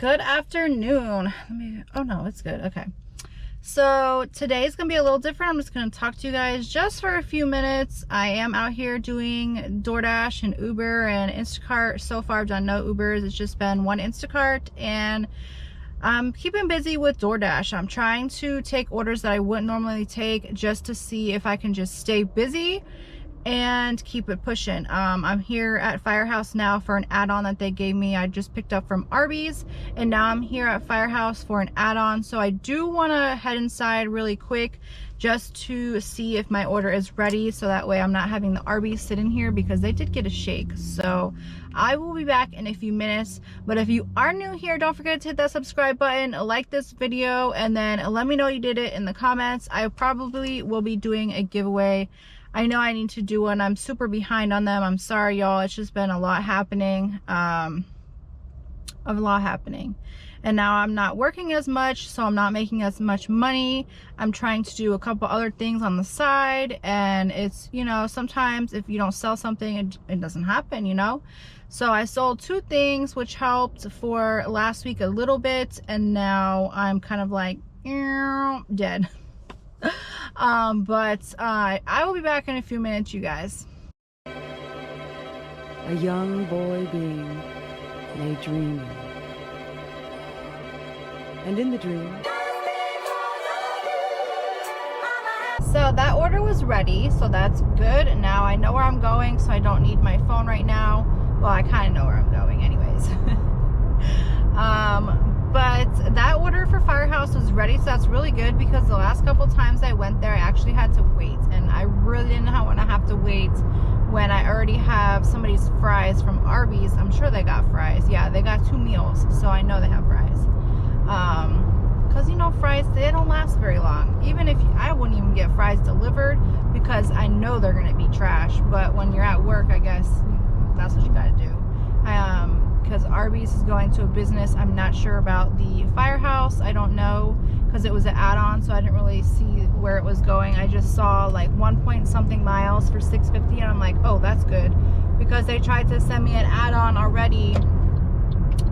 Good afternoon. Oh no, it's good. Okay. So today's gonna be a little different. I'm just gonna talk to you guys just for a few minutes. I am out here doing DoorDash and Uber and Instacart. So far I've done no Ubers. It's just been one Instacart, and I'm keeping busy with DoorDash. I'm trying to take orders that I wouldn't normally take just to see if I can just stay busy and keep it pushing. I'm here at Firehouse now for an add-on that they gave me. I just picked up from Arby's, and now I'm here at Firehouse for an add-on. So I do want to head inside really quick just to see if my order is ready, so that way I'm not having the Arby's sit in here, because they did get a shake. So I will be back in a few minutes. But if you are new here, don't forget to hit that subscribe button, like this video, and then let me know you did it in the comments. I probably will be doing a giveaway. I know I need to do one. I'm super behind on them. I'm sorry, y'all. It's just been a lot happening. And now I'm not working as much, so I'm not making as much money. I'm trying to do a couple other things on the side, and it's, you know, sometimes if you don't sell something, it doesn't happen, you know. So I sold 2 things, which helped for last week a little bit, and now I'm kind of like dead. But I will be back in a few minutes, you guys. A young boy being lay dreaming, and in the dream, so that order was ready, so that's good. Now I know where I'm going, so I don't need my phone right now. Well, I kind of know where I'm going anyways. But that order for Firehouse was ready, so that's really good, because the last couple times I went there, I actually had to wait, and I really didn't want to have to wait when I already have somebody's fries from Arby's. I'm sure they got fries. Yeah, they got 2 meals, so I know they have fries. Because, you know, fries, they don't last very long. Even if I wouldn't even get fries delivered, because I know they're going to be trash. But when you're at work, I guess that's what you got to do. Because Arby's is going to a business. I'm not sure about the Firehouse. I don't know, because it was an add-on, so I didn't really see where it was going. I just saw like 1 point something miles for $6.50, and I'm like, oh, that's good, because they tried to send me an add-on already,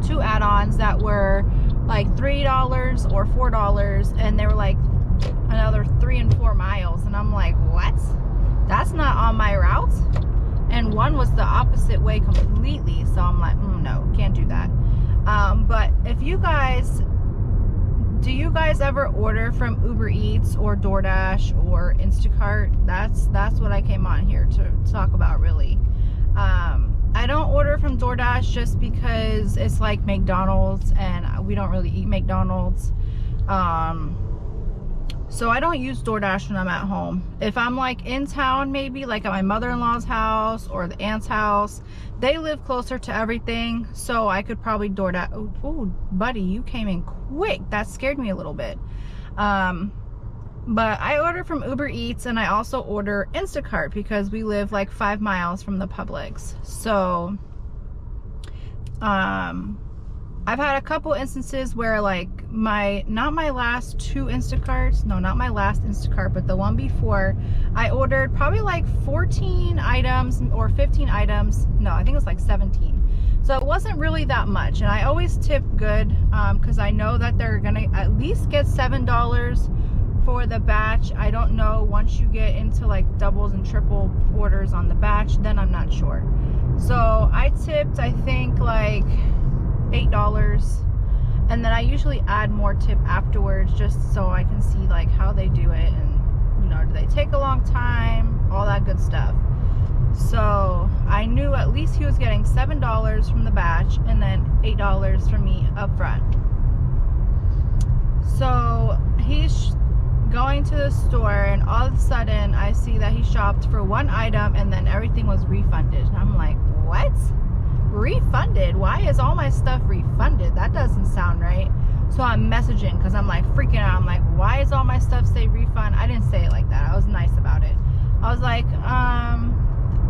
2 add-ons that were like $3 or $4, and they were like another 3 and 4 miles, and I'm like, what? That's not on my route. And one was the opposite way completely, so I'm like, no, can't do that. But if you guys, do you guys ever order from Uber Eats or DoorDash or Instacart? That's what I came on here to talk about, really. I don't order from DoorDash just because it's like McDonald's, and we don't really eat McDonald's. So I don't use DoorDash when I'm at home. If I'm like in town, maybe like at my mother-in-law's house or the aunt's house, they live closer to everything, so I could probably DoorDash. Oh, buddy, you came in quick. That scared me a little bit. But I order from Uber Eats, and I also order Instacart because we live like 5 miles from the Publix. So I've had a couple instances where, like, not my last 2 Instacarts, no, not my last Instacart, but the one before, I ordered probably like 14 items or 15 items. No, I think it was like 17. So it wasn't really that much, and I always tip good, because I know that they're gonna at least get $7 for the batch. I don't know, once you get into like doubles and triple orders on the batch, then I'm not sure. So I tipped, I think, like $8, and then I usually add more tip afterwards, just so I can see like how they do it, and, you know, do they take a long time, all that good stuff. So I knew at least he was getting $7 from the batch, and then $8 from me up front. So he's going to the store, and all of a sudden I see that he shopped for 1 item, and then everything was refunded, and I'm like, what? Refunded? Why is all my stuff refunded? That doesn't sound right. So I'm messaging, because I'm like freaking out. I'm like, why is all my stuff say refund? I didn't say it like that. I was nice about it. I was like,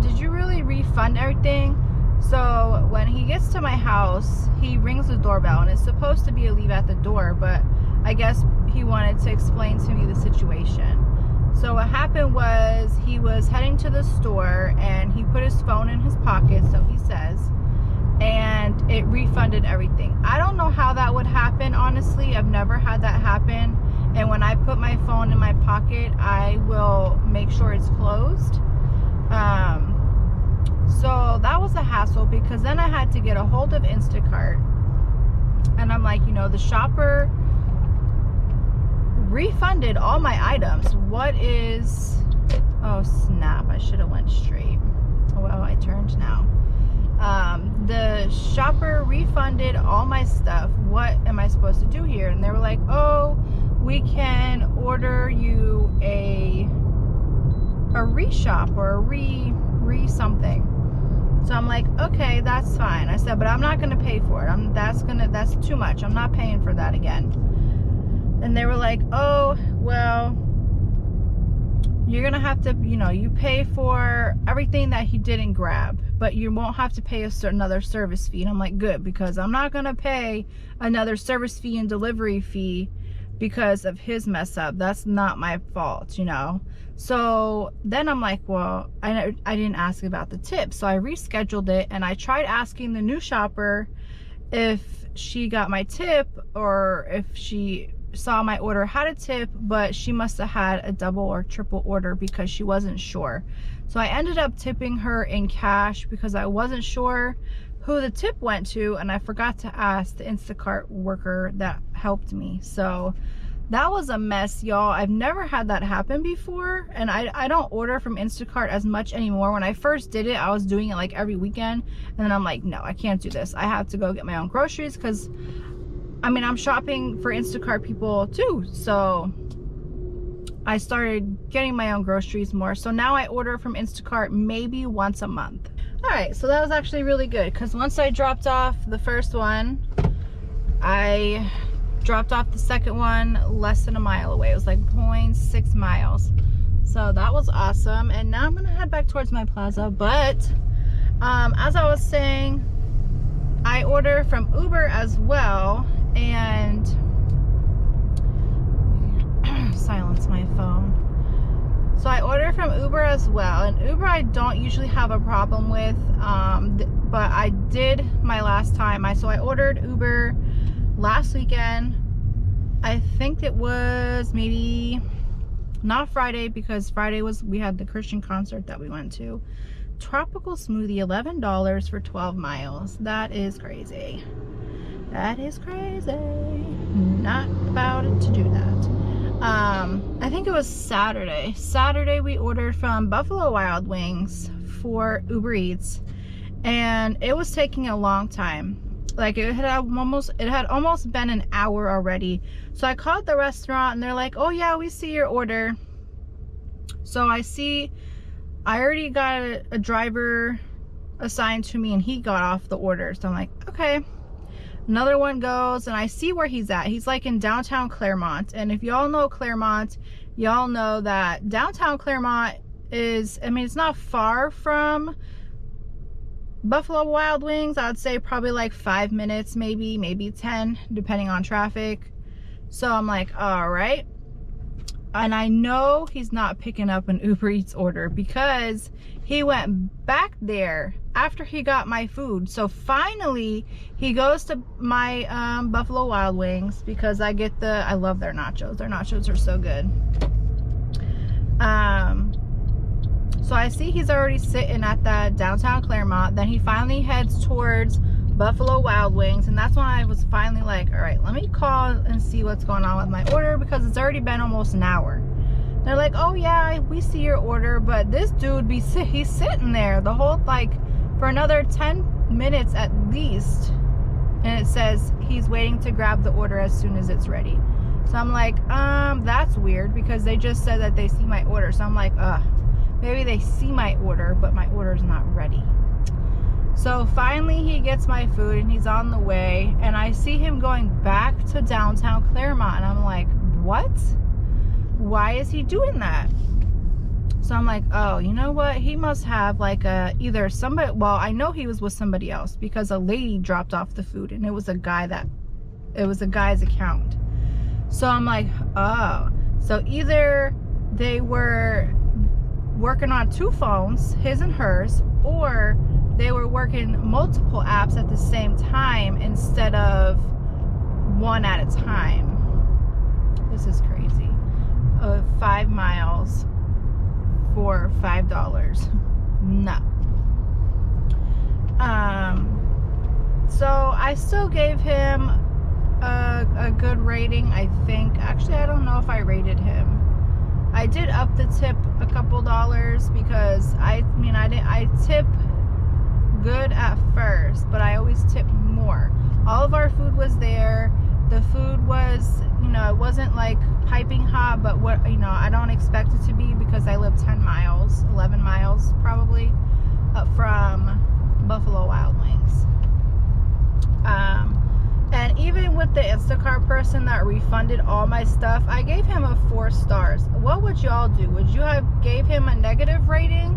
did you really refund everything? So when he gets to my house, he rings the doorbell, and it's supposed to be a leave at the door, but I guess he wanted to explain to me the situation. So what happened was, he was heading to the store, and he put his phone in his pocket, so he says, and it refunded everything. I don't know how that would happen, honestly. I've never had that happen. And when I put my phone in my pocket, I will make sure it's closed. So that was a hassle, because then I had to get a hold of Instacart, and I'm like, you know, the shopper refunded all my items. What is, oh snap, I should have went straight. Well, I turned now. The shopper refunded all my stuff. What am I supposed to do here? And they were like, oh, we can order you a reshop or a re something. So I'm like, okay, that's fine. I said, but I'm not gonna pay for it. That's too much. I'm not paying for that again. And they were like, oh, well, you're gonna have to, you know, you pay for everything that he didn't grab, but you won't have to pay another service fee. And I'm like, good, because I'm not gonna pay another service fee and delivery fee because of his mess up. That's not my fault, you know. So then I'm like, well, I didn't ask about the tip. So I rescheduled it, and I tried asking the new shopper if she got my tip or if she saw my order had a tip, but she must have had a double or triple order because she wasn't sure. So I ended up tipping her in cash because I wasn't sure who the tip went to, and I forgot to ask the Instacart worker that helped me. So that was a mess, y'all. I've never had that happen before, and I don't order from Instacart as much anymore. When I first did it, I was doing it like every weekend, and then I'm like, no, I can't do this. I have to go get my own groceries, because I mean, I'm shopping for Instacart people too. So I started getting my own groceries more. So now I order from Instacart maybe once a month. All right, so that was actually really good, because once I dropped off the first one, I dropped off the second one less than a mile away. It was like 0.6 miles. So that was awesome. And now I'm gonna head back towards my plaza. But as I was saying, I order from Uber as well, and silence my phone. So I order from Uber as well, and Uber I don't usually have a problem with, but I did my last time. So I ordered Uber last weekend. I think it was maybe not Friday, because Friday we had the Christian concert that we went to. Tropical smoothie, $11 for 12 miles. That is crazy. That is crazy. Not about it to do that. I think it was Saturday. Saturday we ordered from Buffalo Wild Wings for Uber Eats, and it was taking a long time. Like it had almost been an hour already. So I called the restaurant, and they're like, oh yeah, we see your order. So I already got a driver assigned to me, and he got off the order. So I'm like, okay. Another one goes, and I see where he's at. He's like in downtown Claremont. And if y'all know Claremont, y'all know that downtown Claremont is, I mean, it's not far from Buffalo Wild Wings. I would say probably like 5 minutes, maybe 10, depending on traffic. So I'm like, all right. And I know he's not picking up an Uber Eats order, because he went back there after he got my food. So finally he goes to my Buffalo Wild Wings, because I love their nachos. Their nachos are so good. So I see he's already sitting at that downtown Claremont. Then he finally heads towards Buffalo Wild Wings, and that's when I was finally like, all right, let me call and see what's going on with my order, because it's already been almost an hour. They're like, oh yeah, we see your order, but this dude he's sitting there the whole, like, for another 10 minutes at least, and it says he's waiting to grab the order as soon as it's ready. So I'm like, that's weird, because they just said that they see my order. So I'm like, maybe they see my order, but my order's not ready. So finally he gets my food, and he's on the way, and I see him going back to downtown Claremont, and I'm like, what? Why is he doing that? So I'm like, oh, you know what? He must have like either somebody, well, I know he was with somebody else, because a lady dropped off the food, and it was a guy's account. So I'm like, oh, so either they were working on two phones, his and hers, or they were working multiple apps at the same time instead of one at a time. This is crazy. 5 miles for $5. No. So I still gave him a good rating, I think. Actually, I don't know if I rated him. I did up the tip a couple dollars because I tip good at first, but I always tip more. All of our food was there. The food was, it wasn't like piping hot, but what, I don't expect it to be because I live 11 miles probably from Buffalo Wild Wings. And even with the Instacart person that refunded all my stuff, I gave him a 4 stars. What would y'all do? Would you have gave him a negative rating?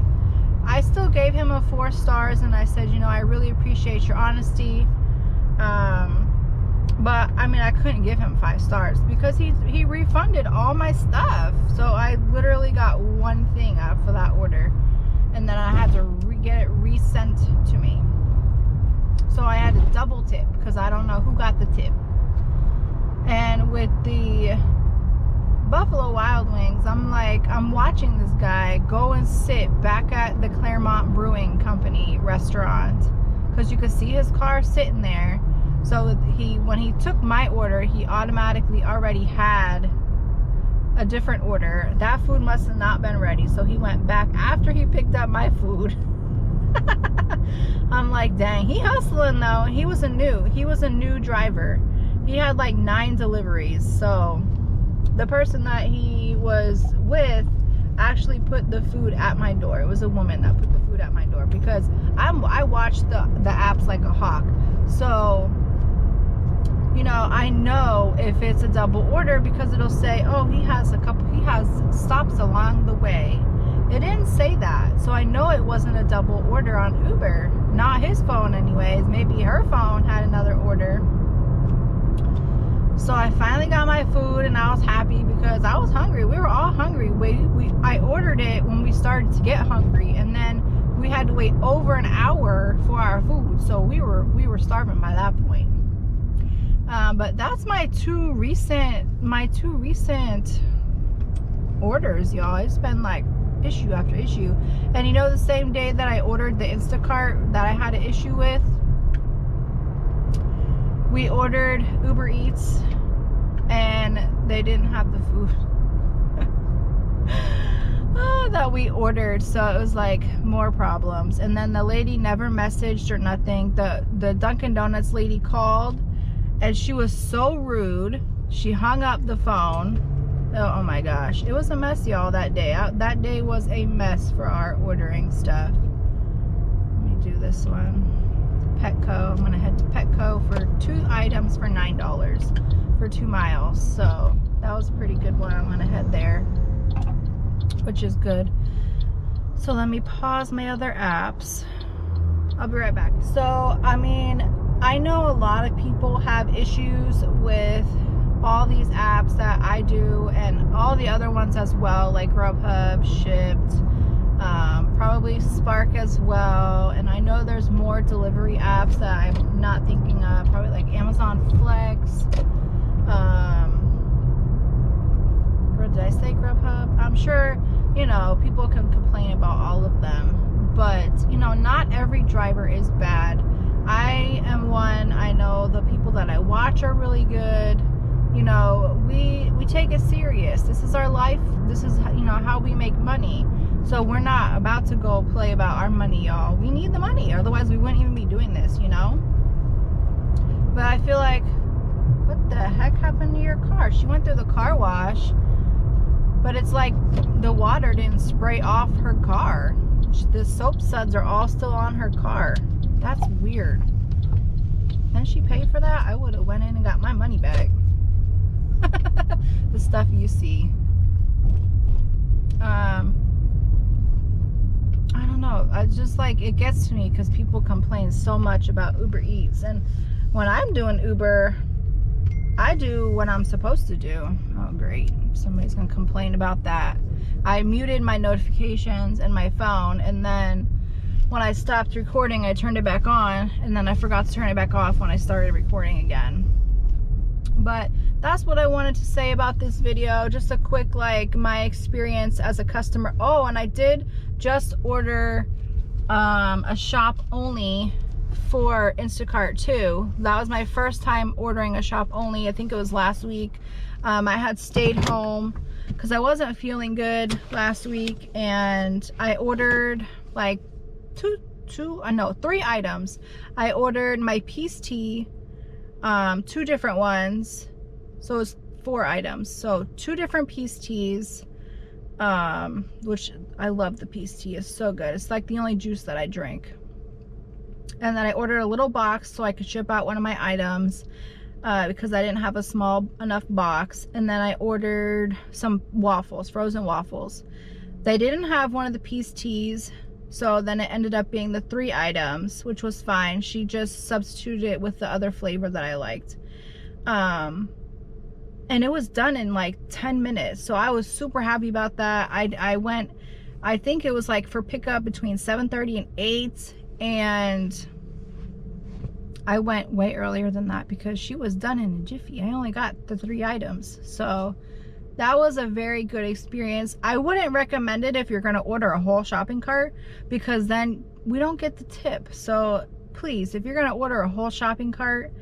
I still gave him a 4 stars, and I said, I really appreciate your honesty. But I couldn't give him 5 stars because he refunded all my stuff. So I literally got one thing out for that order, and then I had to get it resent to me. So I had to double tip because I don't know who got the tip. And with the Buffalo Wild Wings, I'm watching this guy go and sit back at the Claremont Brewing Company restaurant because you could see his car sitting there. So when he took my order, he automatically already had a different order. That food must have not been ready, so he went back after he picked up my food. I'm like, dang, he hustling though. He was a new driver. He had like 9 deliveries. So the person that he was with actually put the food at my door. It was a woman that put the food at my door because I watch the apps like a hawk. So I know if it's a double order because it'll say, oh, he has stops along the way. It didn't say that, so I know it wasn't a double order on Uber. Not his phone anyways. Maybe her phone had another order. So I finally got my food, and I was happy because I was hungry. We were all hungry. I ordered it when we started to get hungry, and then we had to wait over an hour for our food. So we were starving by that point. But that's my two recent orders, y'all. It's been like issue after issue. And the same day that I ordered the Instacart that I had an issue with, we ordered Uber Eats and they didn't have the food that we ordered. So it was like more problems. And then the lady never messaged or nothing. The Dunkin' Donuts lady called and she was so rude. She hung up the phone. Oh my gosh, it was a mess, y'all, that day. That day was a mess for our ordering stuff. Let me do this one. Petco. I'm gonna head to Petco for 2 items for $9 for 2 miles. So that was a pretty good one. I'm gonna head there, which is good. So let me pause my other apps. I'll be right back. So I know a lot of people have issues with all these apps that I do and all the other ones as well, like Grubhub, Shipt, probably Spark as well. And I know there's more delivery apps that I'm not thinking of, probably like Amazon Flex. Or did I say Grubhub? I'm sure, people can complain about all of them, but not every driver is bad. I am one. I know the people that I watch are really good. We take it serious. This is our life. This is how we make money. So we're not about to go play about our money, y'all. We need the money, otherwise we wouldn't even be doing this, But I feel like, what the heck happened to your car? She went through the car wash, but it's like the water didn't spray off her car. The soap suds are all still on her car. That's weird. Didn't she pay for that? I would have went in and got my money back. The stuff you see. I don't know. I just it gets to me because people complain so much about Uber Eats, and when I'm doing Uber, I do what I'm supposed to do. Oh great, somebody's gonna complain about that. I muted my notifications in my phone, and then when I stopped recording, I turned it back on, and then I forgot to turn it back off when I started recording again. But that's what I wanted to say about this video. Just a quick, like, my experience as a customer. Oh, and I did just order a shop only for Instacart too. That was my first time ordering a shop only. I think it was last week. I had stayed home because I wasn't feeling good last week, and I ordered like three items. I ordered my peace tea, 2 different ones, so it's 4 items. So 2 different peace teas, which I love. The peace tea is so good. It's like the only juice that I drink. And then I ordered a little box so I could ship out one of my items, because I didn't have a small enough box. And then I ordered some waffles, frozen waffles. They didn't have one of the peace teas, so then it ended up being the 3 items, which was fine. She just substituted it with the other flavor that I liked. And it was done in like 10 minutes. So I was super happy about that. I went, I think it was like for pickup between 7:30 and 8. And I went way earlier than that because she was done in a jiffy. I only got the 3 items. So that was a very good experience. I wouldn't recommend it if you're going to order a whole shopping cart, because then we don't get the tip. So please, if you're going to order a whole shopping cart,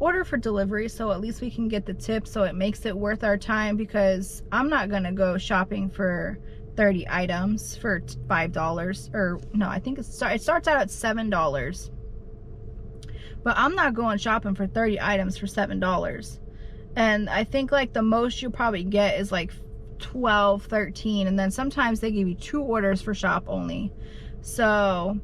order for delivery so at least we can get the tip, so it makes it worth our time, because I'm not going to go shopping for 30 items for $5, or no, I think it starts out at $7. But I'm not going shopping for 30 items for $7. And I think like the most you'll probably get is like 12, 13, and then sometimes they give you 2 orders for shop only. So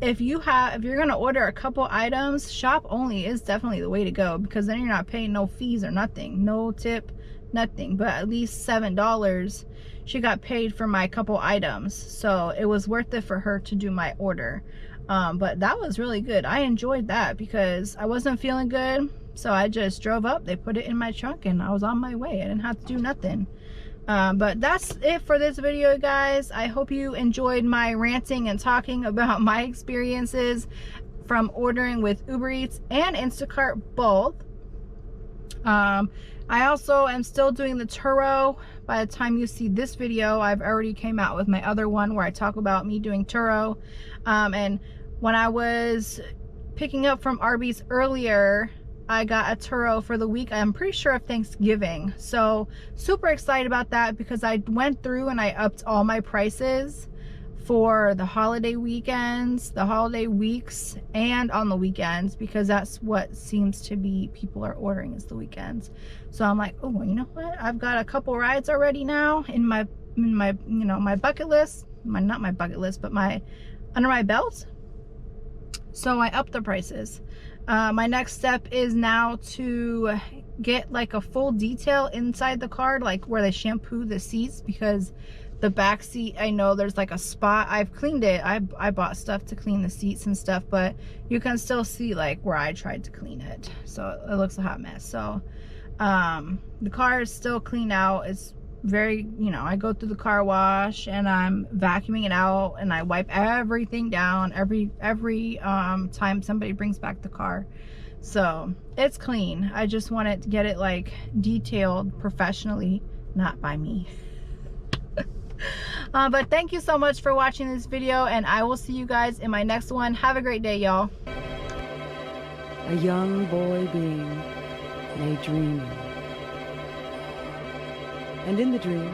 if you're gonna order a couple items, shop only is definitely the way to go, because then you're not paying no fees or nothing, no tip, nothing. But at least $7 she got paid for my couple items, so it was worth it for her to do my order. But that was really good. I enjoyed that because I wasn't feeling good, so I just drove up, they put it in my trunk, and I was on my way. I didn't have to do nothing. But that's it for this video, guys. I hope you enjoyed my ranting and talking about my experiences from ordering with Uber Eats and Instacart both. I also am still doing the Turo. By the time you see this video, I've already came out with my other one where I talk about me doing Turo. And when I was picking up from Arby's earlier, I got a Turo for the week, I'm pretty sure, of Thanksgiving. So super excited about that, because I went through and I upped all my prices for the holiday weekends, the holiday weeks, and on the weekends, because that's what seems to be people are ordering, is the weekends. So I'm like, oh, you know what, I've got a couple rides already now in my you know, my bucket list, not my bucket list, but my under my belt. So I upped the prices. My next step is now to get like a full detail inside the car, like where they shampoo the seats, because the back seat, I know there's like a spot. I've cleaned it. I bought stuff to clean the seats and stuff, but you can still see like where I tried to clean it. So it looks a hot mess. So the car is still clean out. It's very, you know, I go through the car wash and I'm vacuuming it out, and I wipe everything down every time somebody brings back the car. So it's clean. I just wanted to get it like detailed professionally, not by me. But thank you so much for watching this video, and I will see you guys in my next one. Have a great day, y'all. A young boy being lay dreaming, and in the dream